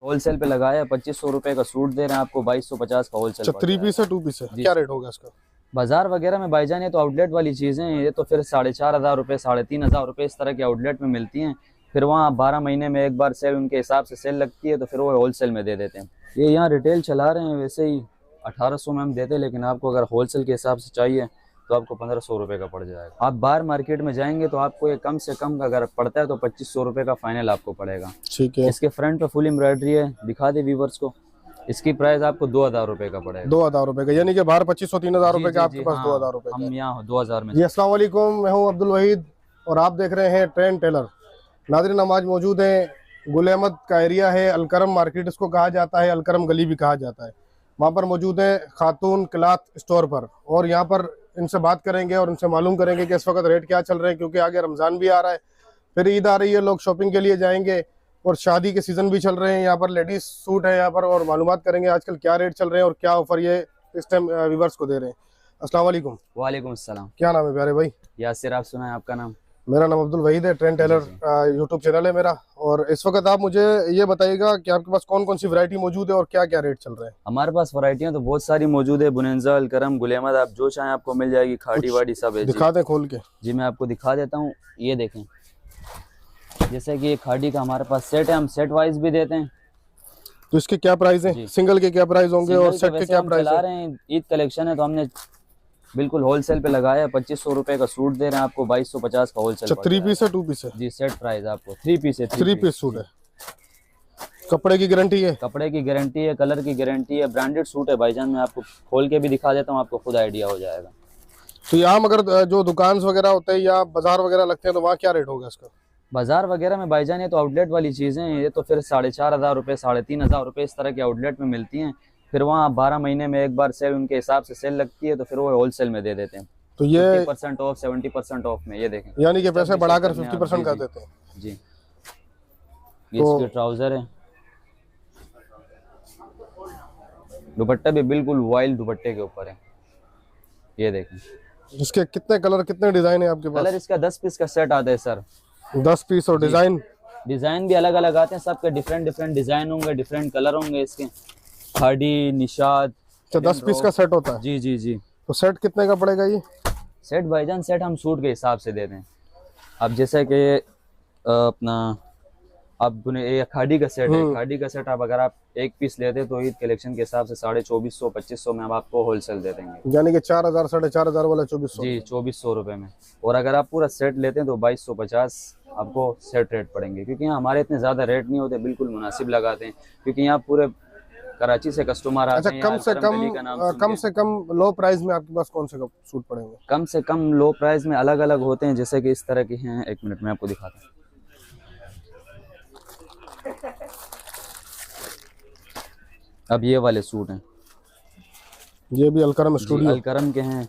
Wholesale पे लगाया 2500 रुपए का सूट दे रहे हैं आपको, 2250 का होलसेल। 3 पीस है 2 पीस है, क्या रेट होगा इसका? बाजार वगैरह में भाईजान ये तो आउटलेट वाली चीजें हैं, ये तो फिर 4500 रुपए 3500 रुपए इस तरह के आउटलेट में मिलती हैं। फिर वहाँ 12 महीने में एक बार सेल उनके हिसाब से सेल लगती है, तो फिर वो होलसेल में दे देते हैं। ये यहाँ रिटेल चला रहे हैं वैसे ही 1800 में हम देते हैं, लेकिन आपको अगर होलसेल के हिसाब से चाहिए तो आपको 1500 रुपए का पड़ जाएगा। आप बाहर मार्केट में जाएंगे तो आपको ये कम से कम का अगर पड़ता है तो 2500 रुपए का फाइनल आपको पड़ेगा। ठीक है। इसके फ्रंट पे फुल एम्ब्रॉयडरी है, दिखा दे व्यूवर्स को। इसकी प्राइस आपको 2000 रुपए का पड़ेगा। 2000 रुपए का, यानी कि बाहर 2500-3000 रुपए का, आपके पास हाँ, 2000 रुपए का। हम यहाँ 2000 में। जी अस्सलाम वालेकुम, मैं हूँ अब्दुल वहीद और आप देख रहे हैं ट्रेंड टेलर। नाज़रीन, हम आज मौजूद हैं गुल अहमद का एरिया है, अलकरम मार्केट इसको कहा जाता है, अलकरम गली भी कहा जाता है। वहाँ पर मौजूद है खातून क्लॉथ स्टोर पर, और यहाँ पर इनसे बात करेंगे और इनसे मालूम करेंगे कि इस वक्त रेट क्या चल रहे हैं, क्योंकि आगे रमज़ान भी आ रहा है, फिर ईद आ रही है, लोग शॉपिंग के लिए जाएंगे और शादी के सीज़न भी चल रहे हैं। यहाँ पर लेडीज सूट है यहाँ पर, और मालूमात करेंगे आजकल क्या रेट चल रहे हैं और क्या ऑफर ये इस टाइम व्यूअर्स को दे रहे हैं। अस्सलाम वालेकुम। वालेकुम अस्सलाम। क्या नाम है प्यारे भाई? यासिर, आप सुनाए आपका नाम? मेरा नाम अब्दुल वहीद है, ट्रेंड टेलर यूट्यूब चैनल है मेरा। और इस वक्त आप मुझे ये बताइएगा कि आपके पास कौन कौन सी वैरायटी मौजूद है और क्या क्या रेट चल रहे हैं? हमारे पास वैरायटियां तो बहुत सारी मौजूद है, बुनंजा, अलकरम, गुल अहमद, आप जो चाहें आपको मिल जाएगी। खाड़ी वाड़ी सब है। दिखा दें खोल के? जी मैं आपको दिखा देता हूँ, ये देखें। जैसे कि ये खाड़ी का हमारे पास सेट है, हम सेट वाइज भी देते हैं। तो इसके क्या प्राइस है? सिंगल के क्या प्राइस होंगे और सेट के क्या प्राइस चला रहे हैं? ईद कलेक्शन है तो हमने बिल्कुल होलसेल पे लगाया। 2500 रुपए का सूट दे रहे हैं आपको, 2250 का होलसेल। 3 पीस है 2 पीस है? जी सेट प्राइस आपको 3 पीस है। 3 पीस सूट है। कपड़े की गारंटी है? कपड़े की गारंटी है, कलर की गारंटी है, ब्रांडेड सूट है भाईजान। मैं आपको खोल के भी दिखा देता हूँ, आपको खुद आइडिया हो जाएगा। तो यहाँ अगर जो दुकान वगैरह होते हैं या बाजार वगैरह लगते हैं तो वहाँ क्या रेट होगा इसका? बाजार वगैरह में भाईजान ये तो आउटलेट वाली चीजें हैं, ये तो फिर 4500 रुपए 3500 रुपए इस तरह के आउटलेट में मिलती हैं। फिर वहाँ 12 महीने में एक बार सेल उनके हिसाब से सेल लगती है, तो फिर वो होलसेल में दे देते हैं। तो ये 50% ऑफ 70% ऑफ में, ये देखें, यानी कि पैसे बढ़ाकर 50% कर देते हैं। जी ये इसके ट्राउजर है, दुपट्टा भी बिल्कुल वाइल्ड दुपट्टे के ऊपर है, ये देखें। इसके कितने कलर कितने डिजाइन है आपके पास? कलर इसका 10 पीस का सेट आता है सर। 10 पीस और डिजाइन भी अलग अलग आते हैं, सबके डिफरेंट डिफरेंट डिजाइन होंगे, डिफरेंट कलर होंगे इसके। खाड़ी, निशाद। तो 10 पीस का सेट होता है? जी जी जी। तो सेट कितने का पड़ेगा ये? सेट भाईजान सेट हम सूट के हिसाब से देते हैं। अब जैसे कि अपना अब ये खाड़ी का सेट है, खाड़ी का सेट अब अगर आप एक पीस लेते हैं तो ईद कलेक्शन के हिसाब से 2450-2500 में हम आपको होलसेल दे देंगे। यानी कि 4000 4500 वाला 2400? जी 2400 रुपए में। और अगर आप पूरा सेट लेते हैं तो 2250 आपको सेट रेट पड़ेंगे, क्योंकि यहाँ हमारे इतने ज्यादा रेट नहीं होते, बिल्कुल मुनासिब लगाते हैं, क्योंकि यहाँ पूरे कराची से कस्टमर आते हैं। कम से कम लो प्राइस में आपके पास कौन से सूट पड़ेंगे? कम से कम लो प्राइस में अलग अलग होते हैं, जैसे कि इस तरह के हैं। एक मिनट में आपको दिखाता हूँ। अब ये वाले सूट हैं, ये भी अलकरम स्टूडियो अलकरम के हैं,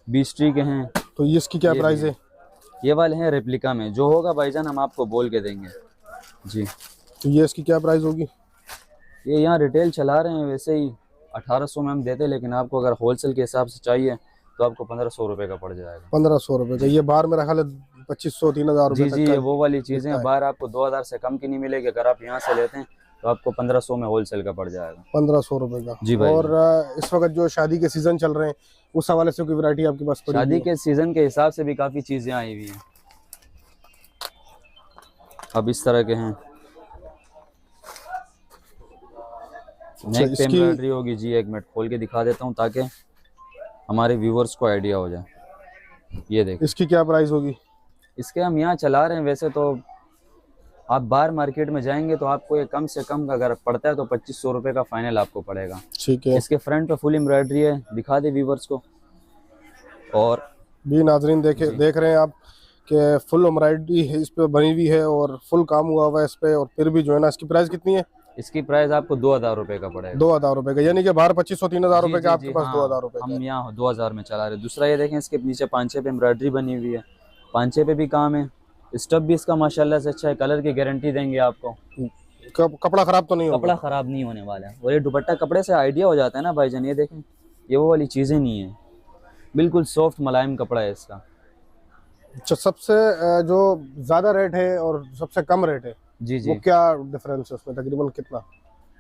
बीस्ट्री के हैं। तो ये इसकी क्या प्राइस है? ये वाले हैं रेप्लिका में, जो होगा भाईजान हम आपको बोल के देंगे जी। तो ये इसकी क्या प्राइस होगी? ये यहाँ रिटेल चला रहे हैं वैसे ही 1800 में हम देते हैं, लेकिन आपको अगर होलसेल के हिसाब से चाहिए तो आपको 1500 रुपए का पड़ जाएगा। 1500 रुपए का? ये बाहर मेरा ख्याल है 2500-3000 रुपए। जी ये वो वाली चीजें हैं, बाहर आपको 2000 से कम की नहीं मिलेगी। अगर आप यहाँ से लेते हैं तो आपको 1500 में होलसेल का पड़ जाएगा। 1500 रुपए का? जी भाई। और इस वक्त जो शादी के सीजन चल रहे हैं उस हवाले से कोई वैरायटी आपके पास पड़ी? शादी के सीजन के हिसाब से भी काफी चीजें आई हुई हैं। अब इस तरह के हैं, नेक पे एम्ब्रॉयडरी होगी जी। एक मिनट खोल के दिखा देता हूँ ताकि हमारे व्यूवर्स को आइडिया हो जाए। ये देख, इसकी क्या प्राइस होगी? इसके हम यहाँ चला रहे हैं, वैसे तो आप बाहर मार्केट में जाएंगे तो आपको ये कम से कम अगर पड़ता है तो 2500 रुपए का फाइनल आपको पड़ेगा। ठीक है। इसके फ्रंट पे फुल एम्ब्रॉयडरी है, दिखा दे व्यूवर्स को। और भी नाजरीन देख रहे हैं आप कि फुल एम्ब्रॉयडरी इस पे बनी हुई है और फुल काम हुआ हुआ है इस पे, और फिर भी जो है ना इसकी प्राइस कितनी है? इसकी प्राइस आपको 2000 रुपए का पड़ेगा। 2000 रुपए का, यानी कि बाहर 2500-3000 रुपए का, आपके पास 2000 रुपए हम यहाँ 2000 में चला रहे। दूसरा ये देखें, इसके नीचे पांचे पे एम्ब्रॉयडरी बनी हुई है, पांचे पे भी काम है। स्टफ भी इसका माशाल्लाह से अच्छा है, कलर की गारंटी देंगे आपको। कपड़ा खराब तो नहीं होगा? कपड़ा खराब नहीं होने वाला है। और ये दुपट्टा कपड़े से आइडिया हो जाता है ना भाईजान, ये देखें, ये वो वाली चीजें नहीं है, बिल्कुल सॉफ्ट मुलायम कपड़ा है इसका। अच्छा, सबसे जो ज्यादा रेट है और सबसे कम रेट है जी वो क्या डिफरेंस है उसमें, तकरीबन कितना?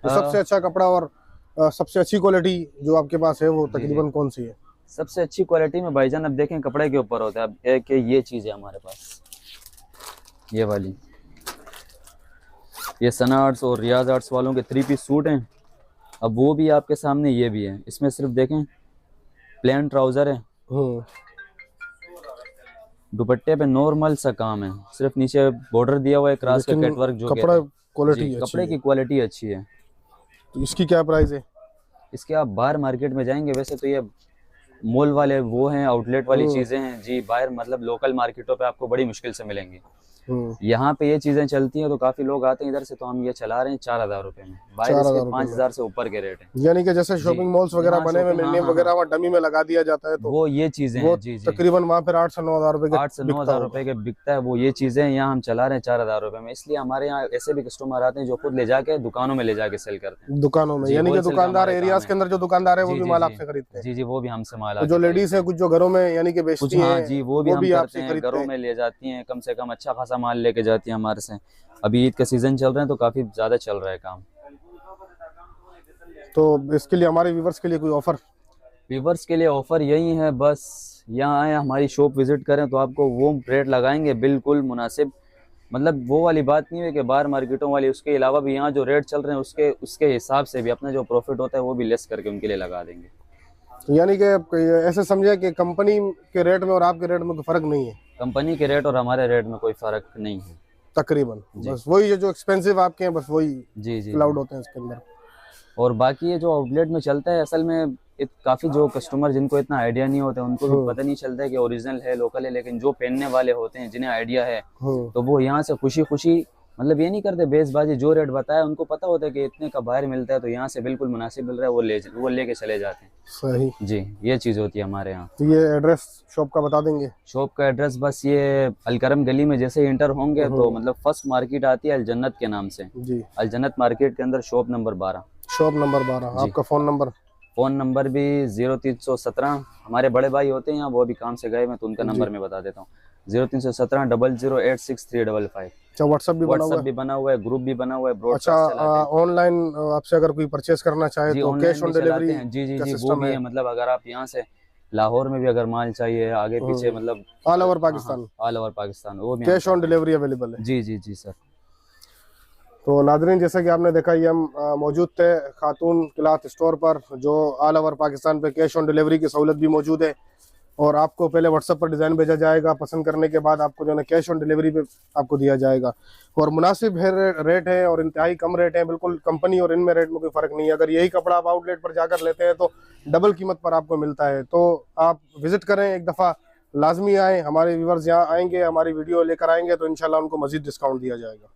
सबसे अच्छा कपड़ा और सबसे अच्छी क्वालिटी जो आपके पास है वो तकरीबन कौन सी है? सबसे अच्छी क्वालिटी में भाईजान अब देखें कपड़े के ऊपर होता है। अब एक ये चीज़ है हमारे पास, ये वाली, ये सना आर्ट्स और रियाज आर्ट्स वालों के 3 पीस सूट हैं। अब वो भी आपके सामने ये भी है। इसमें सिर्फ देखें प्लेन ट्राउज़र है, दुपट्टे पे नॉर्मल सा काम है, सिर्फ नीचे बॉर्डर दिया हुआ है क्रॉस का कटवर्क जो कपड़ा क्वालिटी कपड़े की क्वालिटी अच्छी है। तो इसकी क्या प्राइस है? इसके आप बाहर मार्केट में जाएंगे, वैसे तो ये मॉल वाले वो हैं, आउटलेट वाली चीज़ें हैं जी, बाहर मतलब लोकल मार्केटों पे आपको बड़ी मुश्किल से मिलेंगी। यहाँ पे ये चीजें चलती हैं तो काफी लोग आते हैं इधर से, तो हम ये चला रहे हैं 4000 रुपए में। बाहर इसके 5000 से ऊपर के रेट है। यानी कि जैसे शॉपिंग मॉल्स वगैरह बने हुए मिलने वगैरह वहाँ डमी में लगा दिया जाता है, तो वो ये चीजें हैं जी जी, तकरीबन वहाँ फिर 8 से 9 हजार रुपए के 8 से 9 हजार रुपए के बिकता है। वो ये चीजें यहाँ हम चला रहे हैं 4000 रुपए में। इसलिए हमारे यहाँ ऐसे भी कस्टमर आते हैं जो खुद ले जाके दुकानों में ले जाके सेल करते हैं। दुकानों में यानी कि दुकानदार एरियाज के अंदर जो दुकानदार है वो भी माल आपसे खरीदते हैं? जी जी, वो भी हमसे माल। जो लेडीज है कुछ जो घरों में यानी कि बेचती हैं जी, वो भी हम करते हैं, घरों में ले जाती हैं, कम से कम अच्छा खासा माल लेके जाती हैं हमारे से। अभी ईद का सीजन चल रहा है तो काफी ज्यादा चल रहा है काम। तो इसके लिए हमारे व्यूवर्स के लिए कोई ऑफर? व्यूवर्स के लिए ऑफर यही है, बस यहाँ आए हमारी शॉप विजिट करें तो आपको वो रेट लगाएंगे बिल्कुल मुनासिब। मतलब वो वाली बात नहीं है कि बाहर मार्केटों वाली, उसके अलावा भी यहाँ जो रेट चल रहे हैं उसके हिसाब से भी अपना जो प्रॉफिट होता है वो भी लेस करके उनके लिए लगा देंगे। यानी कि ऐसे समझे कि कंपनी के रेट में और आपके रेट में कोई फर्क नहीं है? कंपनी के रेट और हमारे रेट में कोई फर्क नहीं है तकरीबन, बस वही जो एक्सपेंसिव आपके हैं बस वही जी जी क्लाउड होते हैं इसके अंदर। और बाकी ये जो आउटलेट में चलता है असल में काफी जो कस्टमर जिनको इतना आइडिया नहीं होता उनको भी पता नहीं चलता है कि ओरिजिनल है लोकल है, लेकिन जो पहनने वाले होते हैं जिन्हें आइडिया है तो वो यहाँ से खुशी खुशी मतलब ये नहीं करते बेसबाजी, जो रेट बताया उनको पता होता है कि इतने का बाहर मिलता है तो यहाँ से बिल्कुल मुनासिब मिल रहा है, वो लेके चले जाते हैं। सही जी, ये चीज होती है हमारे यहाँ। तो ये एड्रेस शॉप का बता देंगे? शॉप का एड्रेस बस ये अलकरम गली में जैसे इंटर होंगे तो मतलब फर्स्ट मार्केट आती है अलजन्नत के नाम से जी, अलजन्नत मार्केट के अंदर शॉप नंबर 12। Shop number 12। आपका फोन नंबर? फोन नंबर भी 0317, हमारे बड़े भाई होते हैं यहाँ, वो भी काम से गए, मैं तो उनका नंबर मैं बता देता हूँ, 0317 0086 355। अच्छा, व्हाट्सएप भी बना हुआ है, ग्रुप भी बना हुआ है। अच्छा, ऑनलाइन आपसे अगर कोई परचेस करना चाहे तो कैश ऑन डिलीवरी? जी जी जी, वो भी है। मतलब अगर आप यहाँ से लाहौर में भी अगर माल चाहिए आगे पीछे मतलब all over Pakistan, all over Pakistan वो भी कैश ऑन डिलीवरी अवेलेबल है? जी जी जी सर। तो नाज़रीन, जैसा कि आपने देखा ये हम मौजूद थे खातून क्लॉथ स्टोर पर, जो ऑल ओवर पाकिस्तान पे कैश ऑन डिलीवरी की सहूलत भी मौजूद है। और आपको पहले व्हाट्सएप पर डिज़ाइन भेजा जाएगा, पसंद करने के बाद आपको जो है कैश ऑन डिलीवरी पे आपको दिया जाएगा। और मुनासिब रेट है और इंतहाई कम रेट है, बिल्कुल कंपनी और इनमें रेट में कोई फ़र्क नहीं है। अगर यही कपड़ा आप आउटलेट पर जाकर लेते हैं तो डबल कीमत पर आपको मिलता है। तो आप विज़िट करें, एक दफ़ा लाजमी आएँ। हमारे व्यूवर्स यहाँ आएंगे, हमारी वीडियो लेकर आएंगे तो इंशाल्लाह उनको मज़ीद डिस्काउंट दिया जाएगा।